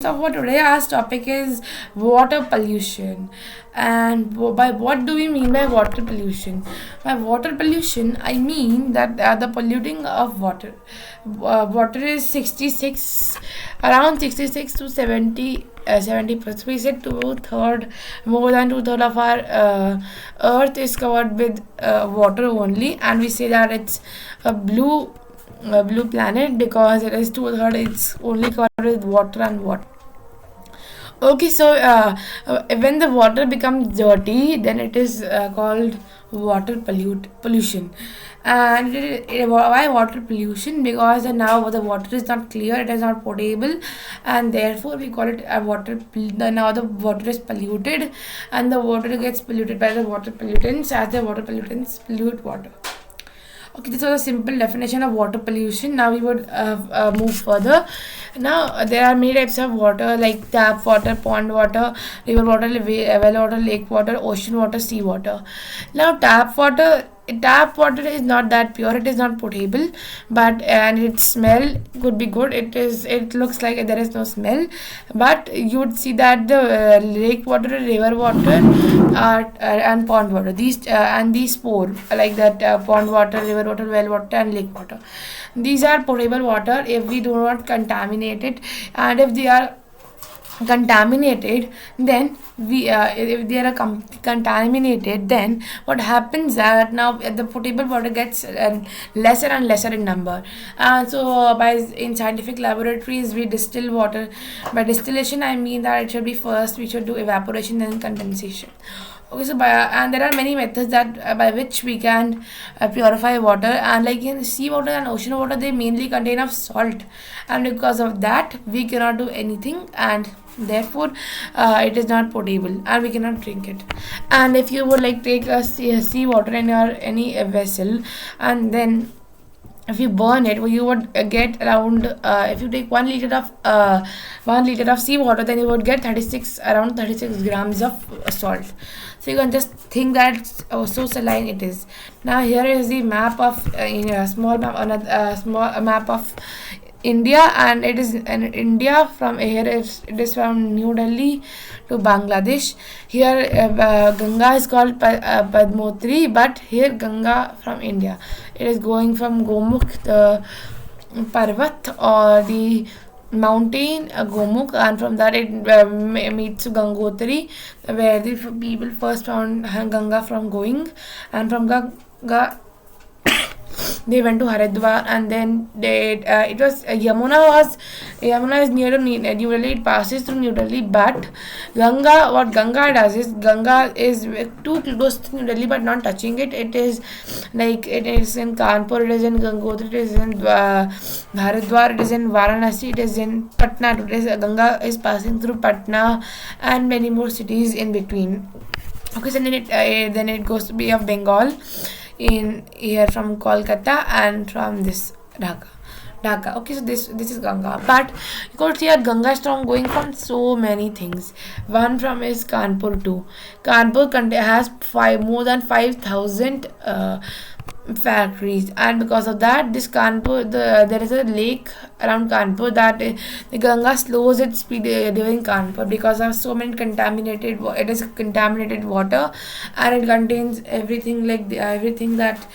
So for today our topic is water pollution. And by what do we mean by water pollution? By water pollution I mean that the polluting of water. Water is 66 around 66 to 70 70%. We said more than two-third of our earth is covered with water only, and we say that it's a blue planet because it is two-third, it's only covered with water and water. Okay, so when the water becomes dirty, then it is called pollution. And why water pollution? Because now the water is not clear, it is not potable, and therefore we call it now the water is polluted, and the water gets polluted by the water pollutants as the water pollutants pollute water. Okay, this was a simple definition of water pollution. Now we would move further. Now there are many types of water like tap water, pond water, river water, well water, lake water, ocean water, sea water. Now tap water is not that pure, it is not potable, but and its smell could be good. It looks like there is no smell, but you would see that the lake water, river water and pond water, these four like that, pond water, river water, well water and lake water, these are potable water if we do not contaminate it. And if they are contaminated, then if they are contaminated, then what happens that now the potable water gets lesser and lesser in number. So in scientific laboratories we distill water. By distillation I mean that it should be first we should do evaporation, then condensation. Okay, so and there are many methods that by which we can purify water, and like in seawater and ocean water they mainly contain of salt, and because of that we cannot do anything, and therefore it is not potable and we cannot drink it. And if you would like take sea water in your any vessel, and then if you burn it, you would get around if you take 1 liter of seawater, then you would get around 36 grams of salt. So you can just think that so saline it is. Now here is the map of small map of India, and it is in India. From here it is from New Delhi to Bangladesh. Here Ganga is called Padmotri, but here Ganga from India, it is going from Gomukh, the Parvat or the mountain Gomukh, and from that it meets to Gangotri, where the people first found Ganga from going, and from Ganga they went to Haridwar, and then it was Yamuna is near to New Delhi. It passes through New Delhi, but what Ganga does is Ganga is too close to New Delhi but not touching it. It is like it is in Kanpur, it is in Gangotri, it is in Haridwar, it is in Varanasi, it is in Patna. Ganga is passing through Patna and many more cities in between. Okay, so then it goes to Bay of Bengal in here from Kolkata and from this Dhaka. Okay, so this is Ganga, but you could see that Ganga is going from so many things. One from is Kanpur too. Kanpur has more than 5,000 factories, and because of that this Kanpur there is a lake around Kanpur that the Ganga slows its speed during Kanpur because of so many contaminated water, and it contains everything like everything that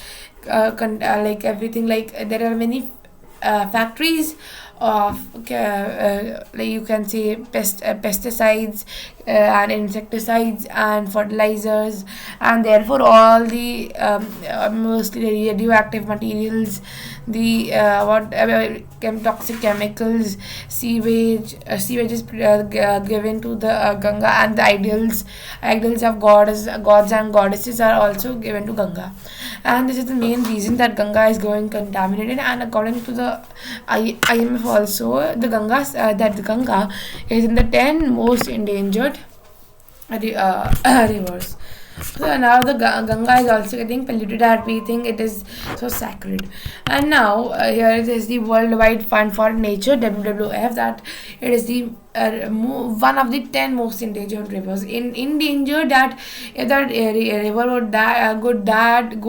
there are many factories of like you can say pesticides and insecticides and fertilizers, and therefore all the mostly radioactive materials, the toxic chemicals, sewage is given to the Ganga, and the idols of gods and goddesses are also given to Ganga, and this is the main reason that Ganga is going contaminated. And according to the IMF also, the Ganga is in the 10 most endangered rivers. So now the Ganga is also getting polluted, and we think it is so sacred. And now here is the Worldwide Fund for Nature (WWF) that it is the one of the 10 most endangered rivers. In danger that if that river would die, that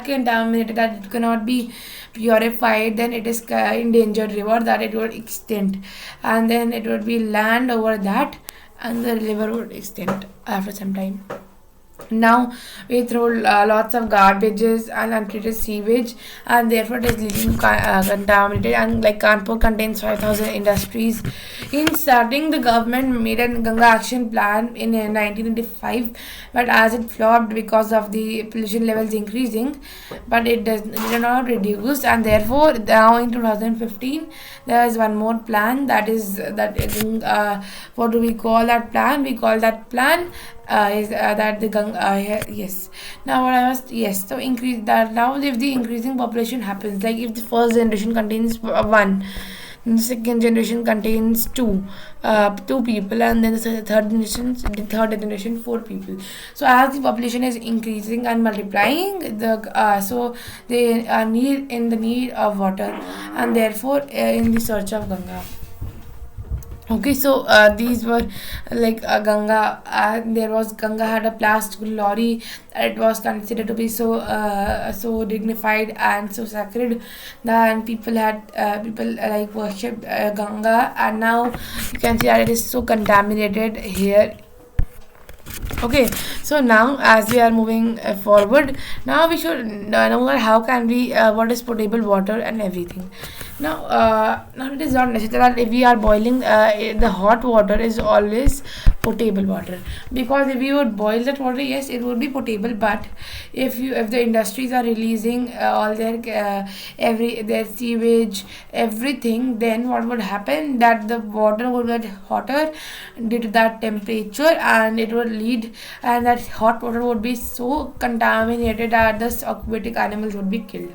contaminated, that it cannot be purified, then it is endangered river, that it would extinct, and then it would be land over that, and the river would extinct after some time. Now we throw lots of garbages and untreated sewage, and therefore it is leading contaminated. And like Kanpur contains 5,000 industries. In starting, the government made a Ganga action plan in 1985, but as it flopped because of the pollution levels increasing, but it did not reduce, and therefore now in 2015 there is one more plan, that is what do we call that plan? We call that plan is that the yes. Now what I was, yes, so increase that. Now if the increasing population happens, like if the first generation contains one, the second generation contains two people, and then the third generation 4 people. So as the population is increasing and multiplying, so they are in the need of water, and therefore in the search of Ganga. Okay, so these were like Ganga. There was Ganga had a plastic lorry. It was considered to be so dignified and so sacred. Then people like worshipped Ganga, and now you can see that it is so contaminated here. Okay, so now as we are moving forward, now we should know that how can we what is potable water and everything. Now it is not necessary that if we are boiling the hot water is always potable water, because if you would boil that water, yes, it would be potable. But if the industries are releasing all their sewage, everything, then what would happen, that the water would get hotter due to that temperature, and it would lead, and that hot water would be so contaminated that the aquatic animals would be killed.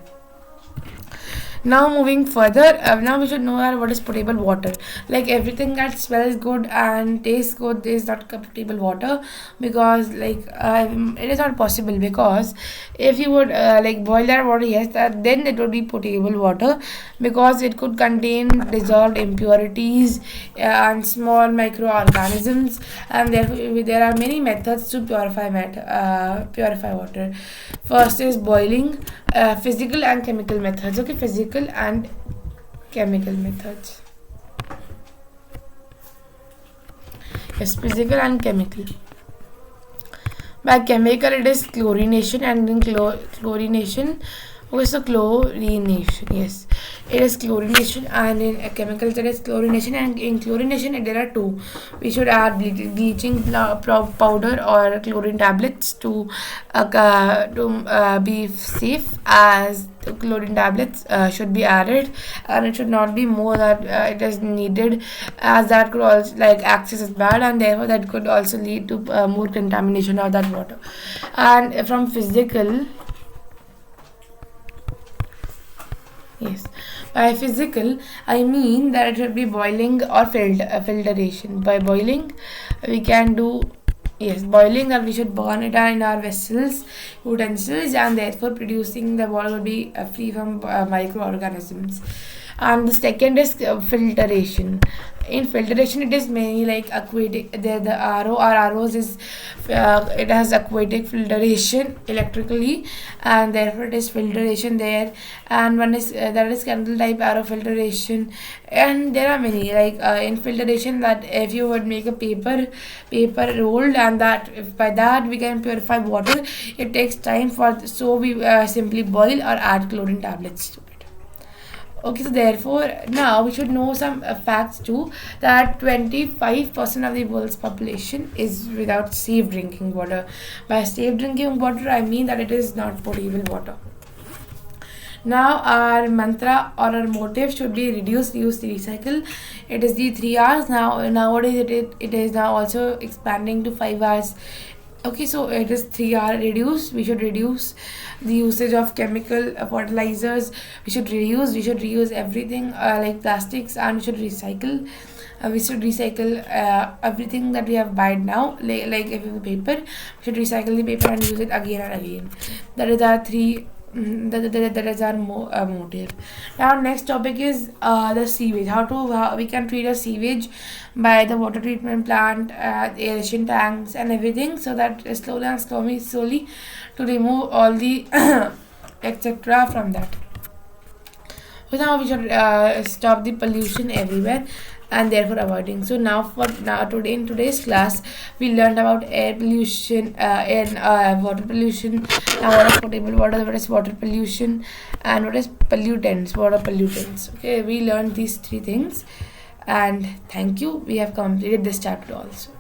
Now moving further, now we should know that what is potable water. Like everything that smells good and tastes good is not potable water, because it is not possible, because if you would like boil that water, yes, then it would be potable water, because it could contain dissolved impurities and small microorganisms, and therefore there are many methods to purify water. First is boiling, physical and chemical methods. Okay, physical and chemical methods. Yes, physical and chemical. By chemical, it is chlorination, and in chlorination. Okay, so chlorination, yes, it is chlorination, and in chemicals it is chlorination, and in chlorination there are two. We should add bleaching powder or chlorine tablets to be safe, as chlorine tablets should be added, and it should not be more that it is needed, as that could also, like, access is bad, and therefore that could also lead to more contamination of that water. And from physical, yes, by physical I mean that it should be boiling or filtration. By boiling, we can do, yes, boiling, that we should burn it in our vessels, utensils, and therefore producing the water will be free from microorganisms. And the second is filtration. In filtration, it is mainly like aquatic. The RO or ROs is it has aquatic filtration electrically, and therefore it is filtration there. And one is that is candle type RO filtration, and there are many, like in filtration, that if you would make a paper rolled, and that if by that we can purify water, it takes time so we simply boil or add chlorine tablets to it. Okay, so therefore now we should know some facts too, that 25% of the world's population is without safe drinking water. By safe drinking water, I mean that it is not potable water. Now our mantra or our motive should be reduce, reuse, recycle. It is the 3 R's. Nowadays it is now also expanding to 5 R's. Okay, so it is 3R. Reduce. We should reduce the usage of chemical fertilizers. We should reuse everything like plastics, and we should recycle. We should recycle everything that we have bought now, like if it's paper, we should recycle the paper and use it again and again. That is our three. That is our motive. Now next topic is the sewage. How we can treat a sewage by the water treatment plant, aeration tanks and everything, so that slowly to remove all the etc. from that. So now we should stop the pollution everywhere and therefore avoiding. So now today in today's class we learned about air pollution, air water pollution, what is potable water, what is water pollution, and what is pollutants, water pollutants. Okay, we learned these three things, and thank you. We have completed this chapter also.